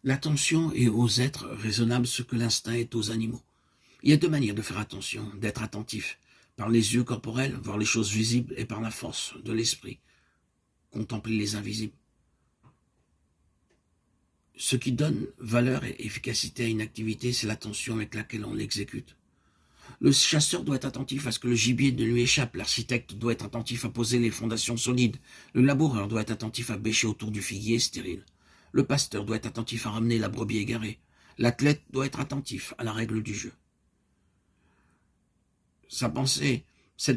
L'attention est aux êtres raisonnables ce que l'instinct est aux animaux. Il y a deux manières de faire attention, d'être attentif. Par les yeux corporels, voir les choses visibles, et par la force de l'esprit, contempler les invisibles. Ce qui donne valeur et efficacité à une activité, c'est l'attention avec laquelle on l'exécute. Le chasseur doit être attentif à ce que le gibier ne lui échappe. L'architecte doit être attentif à poser les fondations solides. Le laboureur doit être attentif à bêcher autour du figuier stérile. Le pasteur doit être attentif à ramener la brebis égarée. L'athlète doit être attentif à la règle du jeu. Cette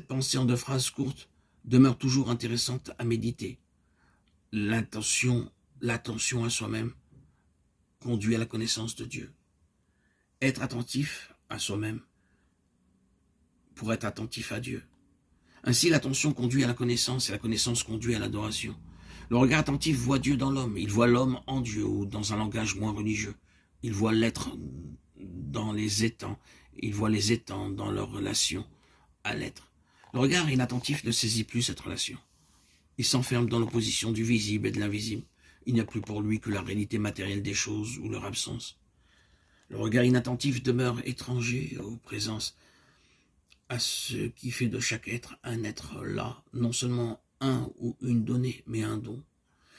pensée en deux phrases courtes, demeure toujours intéressante à méditer. L'attention à soi-même conduit à la connaissance de Dieu. Être attentif à soi-même pour être attentif à Dieu. Ainsi, l'attention conduit à la connaissance et la connaissance conduit à l'adoration. Le regard attentif voit Dieu dans l'homme, il voit l'homme en Dieu, ou dans un langage moins religieux. Il voit l'être dans les étangs, il voit les étangs dans leur relation à l'être. Le regard inattentif ne saisit plus cette relation. Il s'enferme dans l'opposition du visible et de l'invisible. Il n'y a plus pour lui que la réalité matérielle des choses ou leur absence. Le regard inattentif demeure étranger aux présences, à ce qui fait de chaque être un être là, non seulement un ou une donnée, mais un don.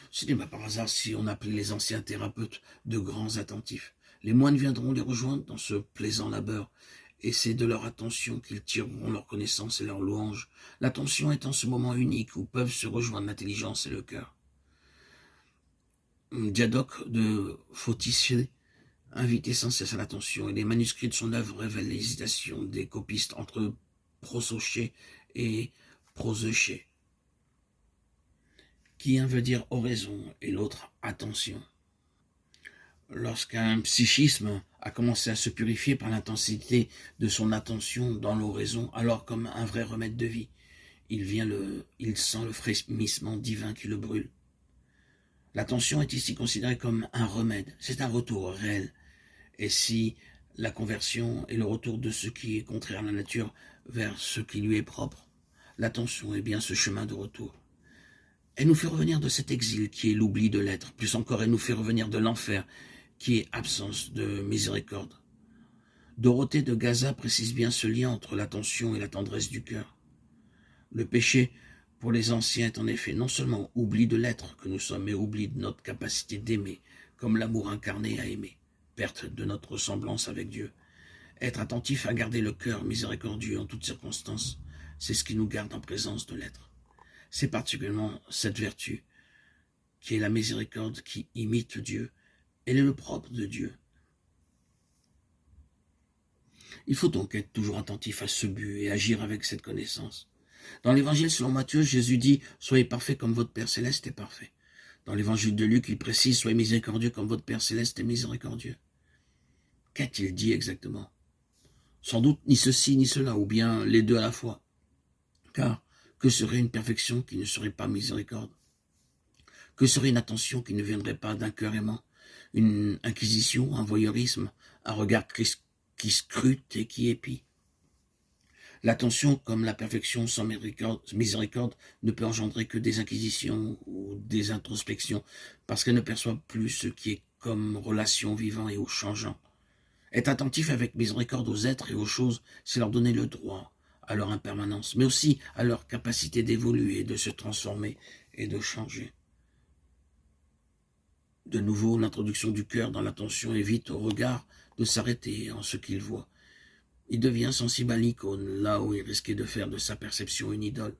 Ce n'est pas par hasard si on appelait les anciens thérapeutes de grands attentifs. Les moines viendront les rejoindre dans ce plaisant labeur, et c'est de leur attention qu'ils tireront leur connaissance et leur louange. L'attention est en ce moment unique où peuvent se rejoindre l'intelligence et le cœur. Diadoque de Photice invitait sans cesse à l'attention, et les manuscrits de son œuvre révèlent l'hésitation des copistes entre prosoché et proseuché, qui un veut dire oraison et l'autre attention. Lorsqu'un psychisme a commencé à se purifier par l'intensité de son attention dans l'oraison, alors comme un vrai remède de vie, il sent le frémissement divin qui le brûle. L'attention est ici considérée comme un remède, c'est un retour réel. Et si la conversion est le retour de ce qui est contraire à la nature vers ce qui lui est propre, l'attention est bien ce chemin de retour. Elle nous fait revenir de cet exil qui est l'oubli de l'être. Plus encore, elle nous fait revenir de l'enfer qui est absence de miséricorde. Dorothée de Gaza précise bien ce lien entre l'attention et la tendresse du cœur. Le péché, pour les anciens, est en effet non seulement oubli de l'être que nous sommes, mais oubli de notre capacité d'aimer, comme l'amour incarné a aimé, perte de notre ressemblance avec Dieu. Être attentif à garder le cœur miséricordieux en toutes circonstances, c'est ce qui nous garde en présence de l'être. C'est particulièrement cette vertu qui est la miséricorde qui imite Dieu. Elle est le propre de Dieu. Il faut donc être toujours attentif à ce but et agir avec cette connaissance. Dans l'évangile selon Matthieu, Jésus dit « Soyez parfaits comme votre Père Céleste est parfait ». Dans l'évangile de Luc, il précise « Soyez miséricordieux comme votre Père Céleste est miséricordieux ». Qu'a-t-il dit exactement? Sans doute ni ceci ni cela, ou bien les deux à la fois. Car que serait une perfection qui ne serait pas miséricorde? Que serait une attention qui ne viendrait pas d'un cœur aimant? Une inquisition, un voyeurisme, un regard qui scrute et qui épie? L'attention, comme la perfection sans miséricorde, ne peut engendrer que des inquisitions ou des introspections, parce qu'elle ne perçoit plus ce qui est comme relation vivant et au changeant. Être attentif avec miséricorde aux êtres et aux choses, c'est leur donner le droit à leur impermanence, mais aussi à leur capacité d'évoluer, de se transformer et de changer. De nouveau, l'introduction du cœur dans l'attention évite au regard de s'arrêter en ce qu'il voit. Il devient sensible à l'icône, là où il risquait de faire de sa perception une idole.